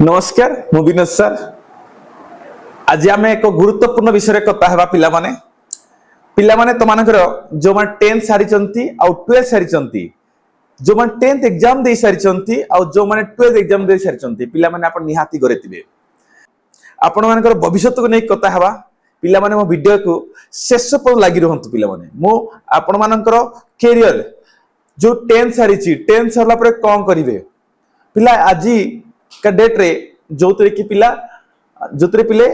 नमस्कार मु विनोद सर। आज आम एक गुरुत्वपूर्ण विषय कथा हेबा पिलामाने पिलामाने तमानकर जो मान 10th सारी आउ 12th सारी जो मान 10th एग्जाम दे सारी आउ जो मान 12th एग्जाम दे सारी पिलामाने आपण निहाती गरेतिबे आपण मानकर भविष्य को नै कथा हेबा पिलामाने मो वीडियो को शेष पर लागि रहंतु पिलामाने मो आपण मानकर कैरियर जो 10th सारी 10th सरला परे कोन करिवे पिला आजी का डेट रे जोतरे की पिला जोतरे पिले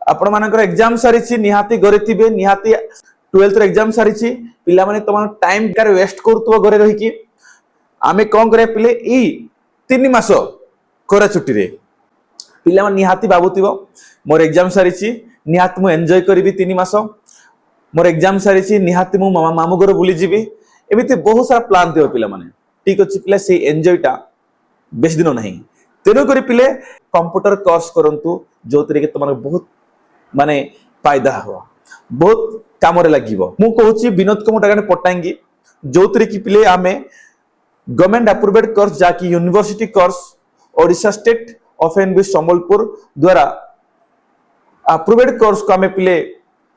आपण मानकर एग्जाम सारी निहाती गरेतिबे निहाती 12th रे एग्जाम सारी पिला माने तमान टाइम कार वेस्ट करतबो घरे रही की आमे कोन करे पिले ई 3 मास कोरा छुट्टी रे पिला माने निहाती बाबुतिबो मोर एग्जाम सारी निहाती मु एन्जॉय करबी 3 मास मोर एग्जाम सारी निहाती मु मामू घर बुली जीबी एमिति बहुत सारा प्लान देबो पिला माने ठीक अछि पिला से एन्जॉयटा बेस दिन नहीं तेणु करी पिले कंप्यूटर कोर्स करंतु जोतरे के तुम बहुत माने फायदा हो बहुत काम रे लागिवो मु कहूची विनोद को मोटा पटांगी जोतरे की पिले आमे गवर्नमेंट अप्रूव्ड कोर्स जाकी university course Odisha state of N B Sambalpur द्वारा अप्रूव्ड कोर्स को आमे पिले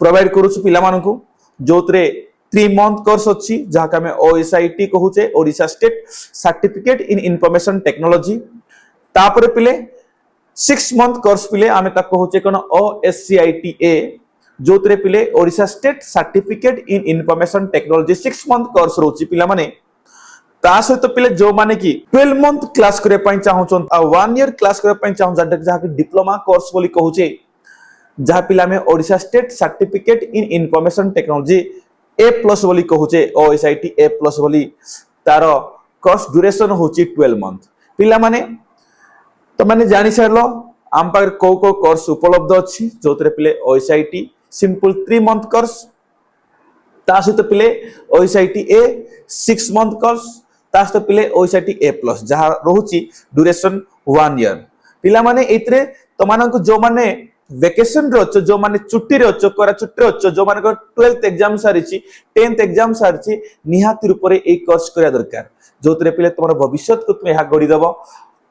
प्रोवाइड करूछु पिला मानकु जोतरे 3 मंथ कोर्स अछि जहा में ओएसआईटी कहूचे Odisha state certificate in information technology तापर पिले 6 मंथ कोर्स पिले आमे ता कहूचे कोन ओएससीआईटीए जोतरे पिले Odisha state certificate in information technology 6 month course रोची पिला माने ता सहित पिले जो माने की 12 मंथ क्लास करे पई चाहउछन आ 1 ईयर क्लास करे पई चाहउ जहा कि डिप्लोमा कोर्स बोली कहूचे जहा पिला में Odisha state certificate in information technology A+ बोली कहूचे ओएसआईटी A+ बोली तार कोर्स ड्यूरेशन होची 12 मंथ पिला माने तो माने जानि सरलो आम पाकर को कोर्स उपलब्ध अछि जोतरे पिले ओएसआईटी सिंपल 3 मंथ कोर्स ता सहित पिले ओएसआईटी A 6 मंथ कोर्स ता सहित पिले ओएसआईटी A+ जहा रहूची ड्यूरेशन 1 ईयर पिला माने एतरे तो मानक जो माने वेकेशन रे अच्छो जो माने छुट्टी रे अच्छो करा छुट्टी रे अच्छो जो माने 12th एग्जाम सारिची 10th एग्जाम सारिची निहाती रूप रे ए कोर्स करिया दरकार जोतरे पिले तमर भविष्य को तुम एहा गड़ी दबो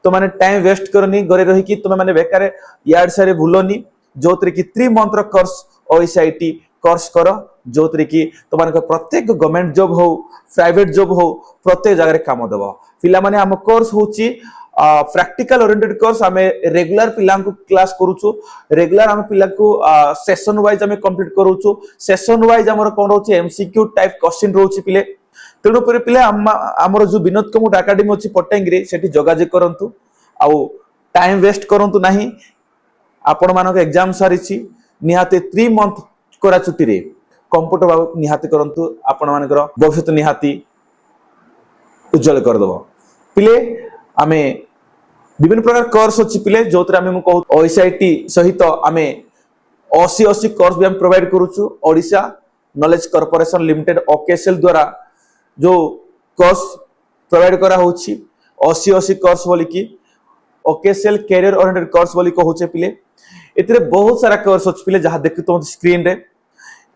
तो माने टाइम वेस्ट करनी घरे रही कि तुम माने बेकार यार्ड सारे भूलनी जोतरे की 3 मंथ रो कोर्स ओएसआईटी कोर्स करो जोतरे की तो माने प्रत्येक गवर्नमेंट जॉब हो प्राइवेट जॉब हो प्रत्येक जगह रे काम देबो पिला माने हम कोर्स होची प्रैक्टिकल ओरिएंटेड कोर्स हमें रेगुलर पिला को क्लास करूछु रेगुलर हम पिला को सेशन वाइज हमें कंप्लीट करूछु सेशन वाइज हमर कोन रहउची एमसीक्यू टाइप क्वेश्चन रहउची पिले तेणु पर पिले हमर जो विनोद कमुट एकेडमी अछि पट्टांगी रे सेठी जोगाजोग करंतु आउ टाइम वेस्ट करंतु नाही आपण मानक एग्जाम सारिछि निहाते 3 मंथ कोरा छुट्टी रे कंप्यूटर बाबू निहाते करंतु आपण मानकर भविष्य निहाती उज्जवल कर दबो पिले आमे विभिन्न प्रकार कोर्स अछि पिले जोतरे आमे कहू ओएसआईटी सहित आमे 80 कोर्स भी हम प्रोवाइड करूछु Odisha knowledge corporation limited OKSL द्वारा जो कोर्स प्रोवाइड करा होछि 80 कोर्स बोली की ओकेएसएल कैरियर ओरिएंटेड कोर्स बोली कहूचे पिले एतरे बहुत सारा कोर्स अछि पिले जहा देखि तो स्क्रीन रे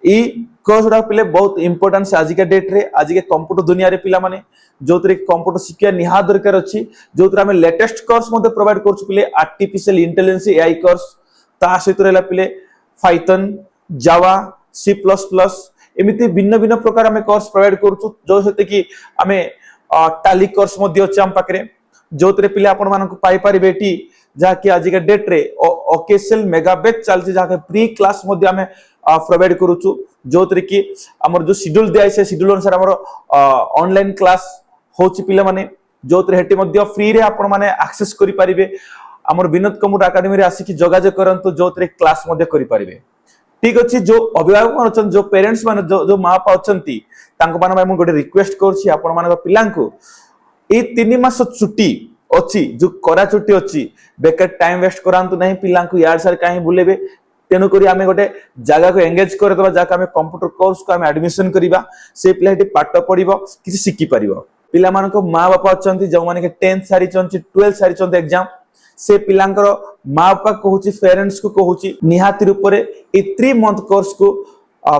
ई कोर्स उडा पिले बहुत इंपोर्टेंस आज के डेट रे आज के कंप्यूटर दुनिया रे पिला माने जोतरे कंप्यूटर शिक्षा निहा दरकार अछि जोतरे हम लेटेस्ट कोर्स मध्ये प्रोवाइड करछु पिले आर्टिफिशियल इंटेलिजेंस एआई कोर्स ता सहित रहला पिले पाइथन जावा सी++ एमिति भिन्न भिन्न प्रकार हमें कोर्स प्रोवाइड करछु जो सहित कि हमें टैली कोर्स मध्ये अछि हम पाकरे जोतरे पिले आपण मानक पाई पारि बेटी जहा कि आज के डेट रे ओकेएसएल मेगा बैच चलछि जहा के प्री क्लास मध्ये हमें प्रोवाइड करूछु जोतरे कि हमर जो शेड्यूल दिया से शेड्यूल अनुसार हमर ऑनलाइन क्लास होछि पिले माने जोतरे हेटी मध्ये फ्री रे आपण माने एक्सेस करि परिबे हमर विनोद कमुट एकेडमी रे आसी कि जोगाजोग करंतु जोतरे क्लास मध्ये करि परिबे ठीक अछि जो अभिभावक अछन जो पेरेंट्स माने जो मां बापा अछंती तांको माने मैं गोटे रिक्वेस्ट करछि आपण माने पिलांको ए 3 मास छुट्टी अछि जो करा छुट्टी अछि बेकार टाइम वेस्ट करांतु नहीं पिलांको यार सर काहे बुलेबे तेनु करी आमे गोटे जगह को एंगेज कर दबा जाका आमे कंप्यूटर कोर्स को आमे एडमिशन करिबा से पिला हेटी पाठ पढिबो किछि सिखि परिबो पिला मानक मां बापा अछंती जो माने के 10th सारी चंती 12th सारी चंती एग्जाम से पिलांकर मां बापा कहूची पेरेंट्स को कहूची निहाती रूप रे ए 3 मंथ कोर्स को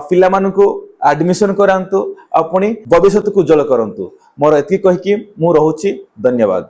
पिला मानक एडमिशन करांतु अपनी भविष्य को उज्जवल करंतु मोर एति कहि कि मु रहूची धन्यवाद।